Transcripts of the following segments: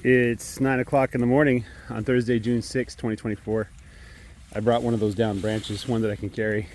It's 9 o'clock in the morning on Thursday, June 6, 2024. I brought one of those down branches, one that I can carry.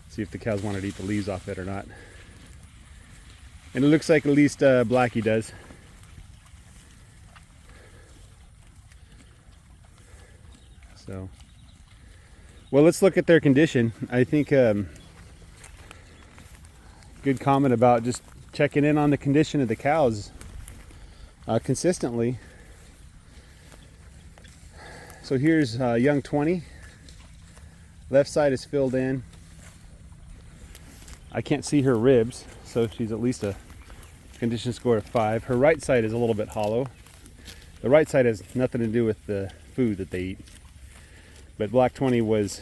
See if the cows wanted to eat the leaves off it or not. And it looks like at least Blackie does. So, well, let's look at their condition. I think good comment about just checking in on the condition of the cows consistently. So here's young 20. Left side is filled in. I can't see her ribs, so she's at least a condition score of 5. Her right side is a little bit hollow. The right side has nothing to do with the food that they eat. But Black 20 was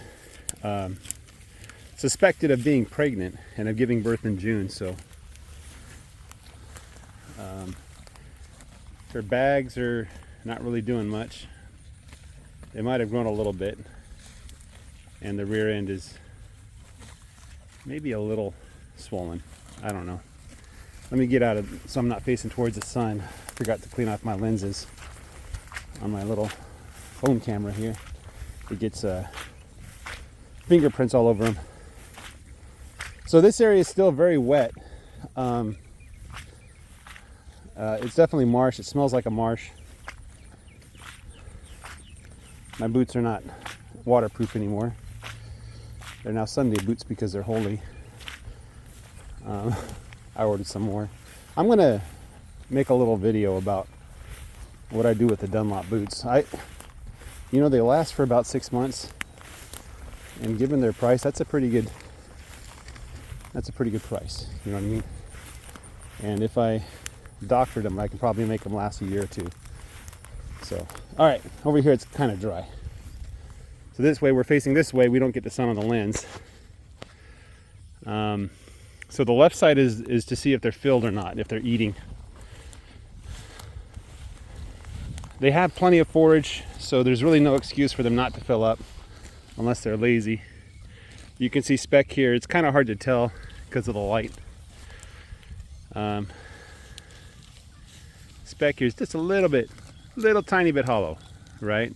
suspected of being pregnant and of giving birth in June, so her bags are not really doing much. They might have grown a little bit, and the rear end is maybe a little swollen. I don't know. Let me get out of so I'm not facing towards the sun. I forgot to clean off my lenses on my little phone camera here. It gets fingerprints all over them. So this area is still very wet. It's definitely marsh. It smells like a marsh. My boots are not waterproof anymore. They're now Sunday boots because they're holy. I ordered some more. I'm gonna make a little video about what I do with the Dunlop boots. You know, they last for about 6 months, and given their price, that's a pretty good price. You know what I mean? And if I doctored them, I can probably make them last a year or two. So, all right, over here it's kind of dry. So this way, we're facing this way, we don't get the sun on the lens. So the left side is to see if they're filled or not, if they're eating. They have plenty of forage, so there's really no excuse for them not to fill up unless they're lazy. You can see speck here. It's kind of hard to tell because of the light. Speck here is just a little tiny bit hollow, right?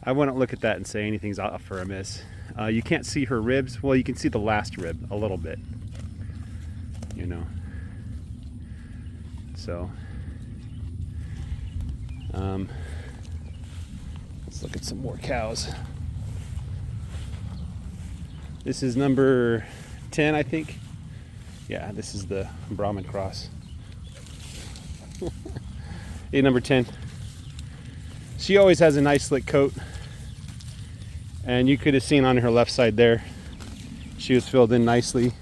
I wouldn't look at that and say anything's off or amiss. You can't see her ribs. Well, you can see the last rib a little bit, you know. So, let's look at some more cows. This is number 10, I think. Yeah, this is the Brahman cross. Hey, number 10. She always has a nice slick coat, and you could have seen on her left side there, she was filled in nicely.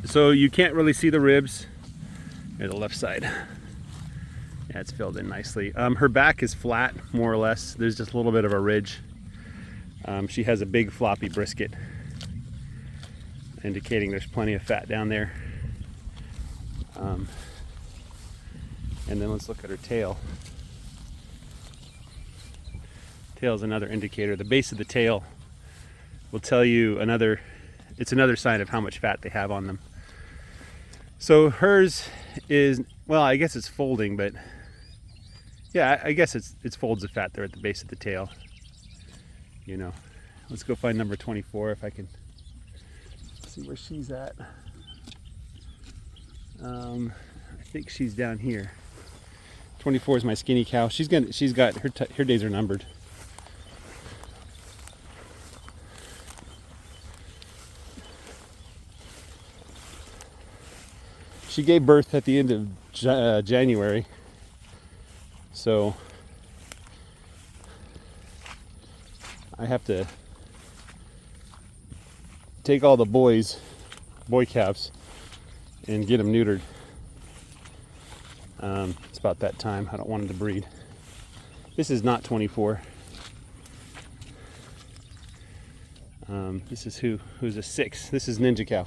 So you can't really see the ribs. Here's the left side. Yeah, it's filled in nicely. Her back is flat, more or less. There's just a little bit of a ridge. She has a big floppy brisket, indicating there's plenty of fat down there. And then let's look at her tail. Tail is another indicator. The base of the tail will tell you it's another sign of how much fat they have on them. So hers is, well, I guess it's folding, but yeah, I guess it's folds of fat there at the base of the tail. You know, let's go find number 24 if I can see where she's at. I think she's down here. 24 is my skinny cow. She's got her days are numbered. She gave birth at the end of January, so I have to take all the boy calves and get them neutered. It's about that time. I don't want them to breed. This is not 24. This is who's a 6. This is Ninja Cow.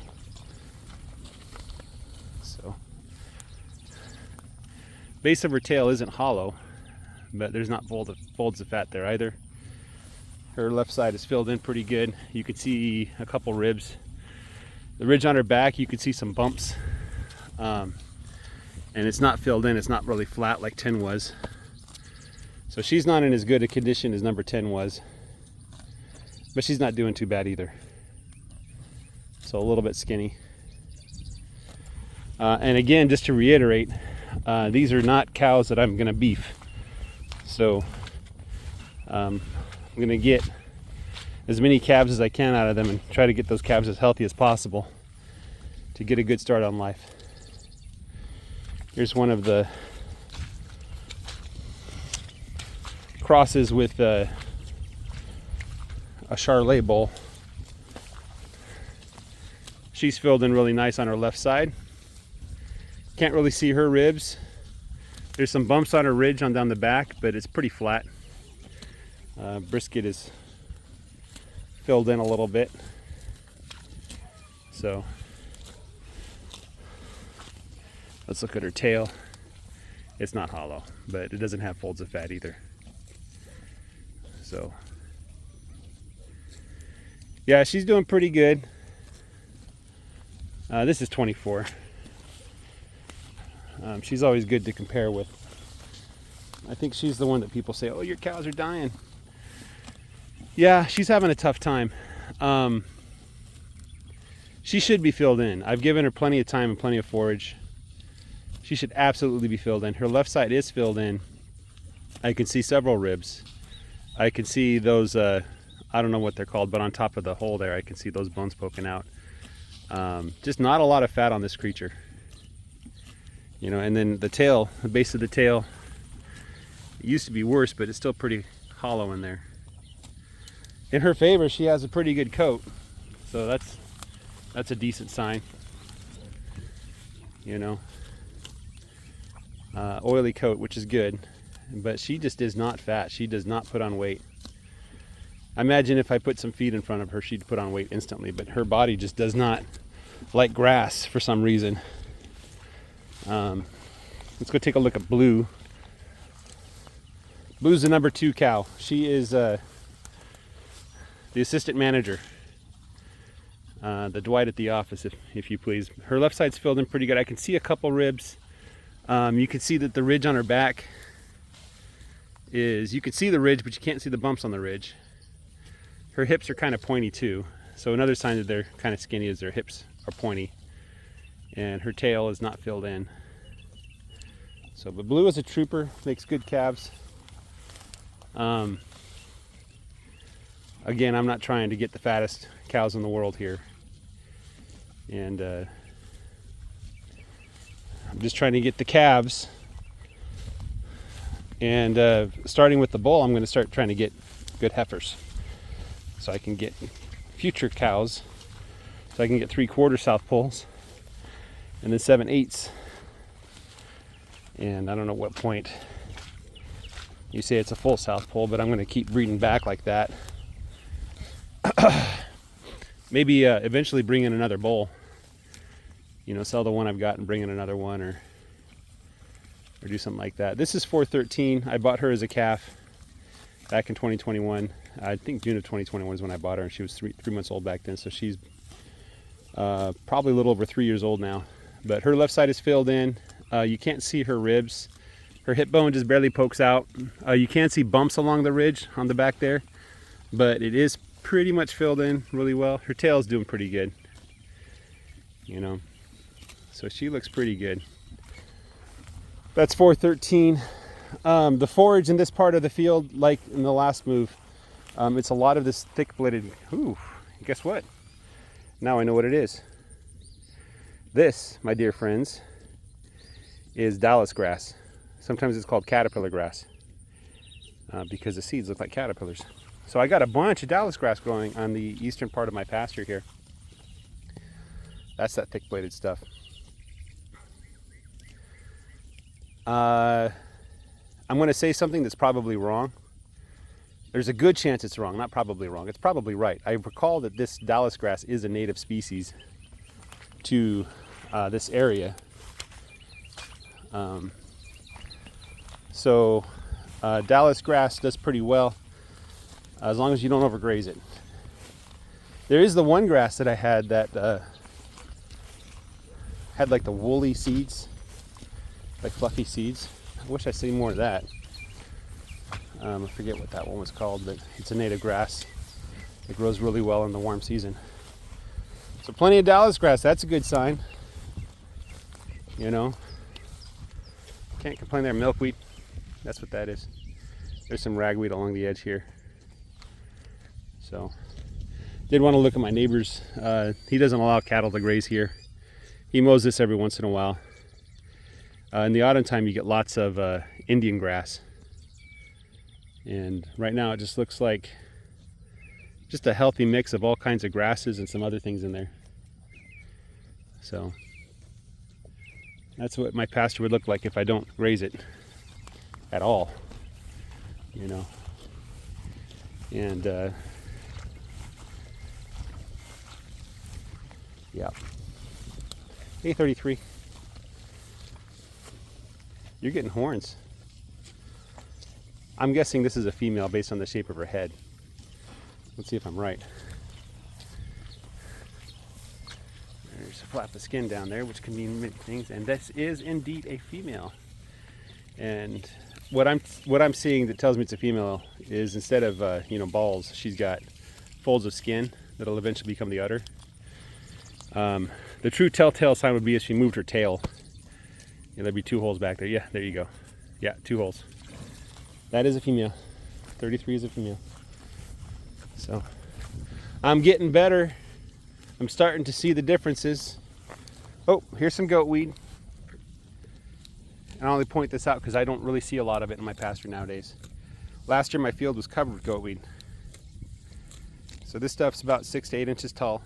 So, base of her tail isn't hollow, but there's not folds of fat there either. Her left side is filled in pretty good. You could see a couple ribs. The ridge on her back, you could see some bumps. and it's not filled in. It's not really flat like 10 was. So she's not in as good a condition as number 10 was, but she's not doing too bad either. So a little bit skinny. And again, just to reiterate, these are not cows that I'm gonna beef. So I'm gonna get as many calves as I can out of them and try to get those calves as healthy as possible to get a good start on life. Here's one of the crosses with a Charolais bull. She's filled in really nice on her left side. Can't really see her ribs. There's some bumps on her ridge on down the back, but it's pretty flat. Brisket is filled in a little bit. So let's look at her tail. It's not hollow, but it doesn't have folds of fat either. So yeah, she's doing pretty good. This is 24. She's always good to compare with. I think she's the one that people say, oh, your cows are dying. Yeah, she's having a tough time. She should be filled in. I've given her plenty of time and plenty of forage. She should absolutely be filled in. Her left side is filled in. I can see several ribs. I can see those, I don't know what they're called, but on top of the hole there, I can see those bones poking out. Just not a lot of fat on this creature. You know, and then the tail, the base of the tail, it used to be worse, but it's still pretty hollow in there. In her favor, she has a pretty good coat, so that's a decent sign. You know, oily coat, which is good, but she just is not fat. She does not put on weight. I imagine if I put some feed in front of her, she'd put on weight instantly, but her body just does not like grass for some reason. Let's go take a look at Blue. Blue's the number 2 cow. She is the assistant manager, the Dwight at the office, if you please. Her left side's filled in pretty good. I can see a couple ribs. You can see that the ridge on her back is, you can see the ridge, but you can't see the bumps on the ridge. Her hips are kind of pointy too. So another sign that they're kind of skinny is their hips are pointy. And her tail is not filled in. So, but Blue is a trooper, makes good calves. Again, I'm not trying to get the fattest cows in the world here. And I'm just trying to get the calves. And starting with the bull, I'm going to start trying to get good heifers. So I can get future cows. So I can get 3/4 South Poles. And then 7/8. And I don't know what point you say it's a full South Pole, but I'm going to keep breeding back like that. Maybe eventually bring in another bull. You know, sell the one I've got and bring in another one, or do something like that. This is 413. I bought her as a calf back in 2021. I think June of 2021 is when I bought her, and she was three months old back then. So she's probably a little over 3 years old now. But her left side is filled in. You can't see her ribs. Her hip bone just barely pokes out. You can see bumps along the ridge on the back there, but it is pretty much filled in really well. Her tail is doing pretty good, you know, so she looks pretty good. That's 413. The forage in this part of the field, like in the last move, it's a lot of this thick-bladed. Ooh, guess what? Now I know what it is. This, my dear friends, is Dallas grass. Sometimes it's called caterpillar grass because the seeds look like caterpillars. So I got a bunch of Dallas grass growing on the eastern part of my pasture here. That's that thick-bladed stuff. I'm going to say something that's probably wrong. There's a good chance it's wrong, not probably wrong. It's probably right. I recall that this Dallas grass is a native species to this area. So Dallas grass does pretty well as long as you don't overgraze it. There is the one grass that I had that had like the woolly seeds. like fluffy seeds. I wish I see more of that. I forget what that one was called, but it's a native grass. It grows really well in the warm season. So plenty of Dallas grass, that's a good sign. You know, can't complain there. Milkweed, that's what that is. There's some ragweed along the edge here. So, did want to look at my neighbor's. He doesn't allow cattle to graze here. He mows this every once in a while. In the autumn time, you get lots of Indian grass. And right now, it just looks like just a healthy mix of all kinds of grasses and some other things in there. So, that's what my pasture would look like if I don't graze it at all, you know. And yeah, 8:33. You're getting horns. I'm guessing this is a female based on the shape of her head. Let's see if I'm right. There's a flap of skin down there, which can mean many things, and this is indeed a female. And what I'm seeing that tells me it's a female is instead of balls, she's got folds of skin that'll eventually become the udder. The true telltale sign would be if she moved her tail. Yeah, there'd be 2 holes back there. Yeah, there you go. Yeah, 2 holes. That is a female. 33 is a female. So I'm getting better. I'm starting to see the differences. Oh, here's some goat weed. And I only point this out because I don't really see a lot of it in my pasture nowadays. Last year my field was covered with goat weed. So this stuff's about 6 to 8 inches tall.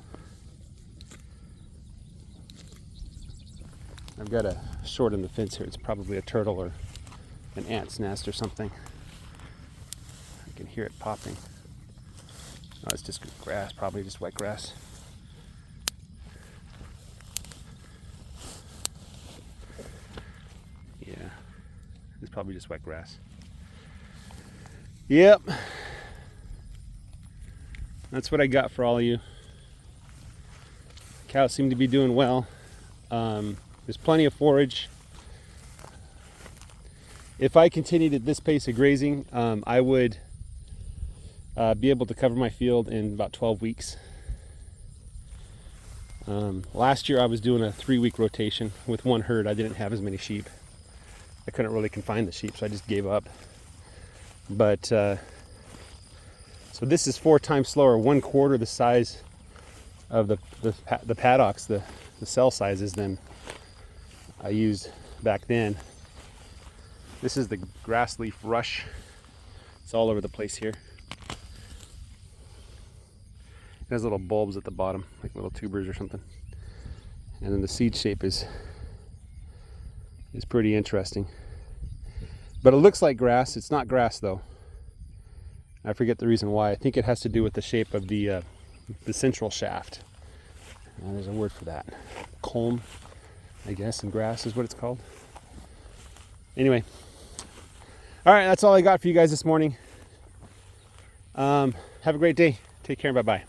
I've got a short in the fence here. It's probably a turtle or an ant's nest or something. I can hear it popping. Oh, it's just grass, probably just wet grass. Yeah, it's probably just wet grass. Yep. That's what I got for all of you. Cows seem to be doing well. There's plenty of forage. If I continued at this pace of grazing, I would be able to cover my field in about 12 weeks. Last year I was doing a 3-week rotation with one herd. I didn't have as many sheep. I couldn't really confine the sheep, so I just gave up. But so this is 4 times slower, 1/4 the size of the paddocks, the cell sizes than I used back then. This is the grass leaf rush. It's all over the place here. It has little bulbs at the bottom, like little tubers or something. And then the seed shape is pretty interesting. But it looks like grass. It's not grass though. I forget the reason why. I think it has to do with the shape of the central shaft. There's a word for that. Culm, I guess, in grass is what it's called. Anyway. All right, that's all I got for you guys this morning. Have a great day. Take care and bye-bye.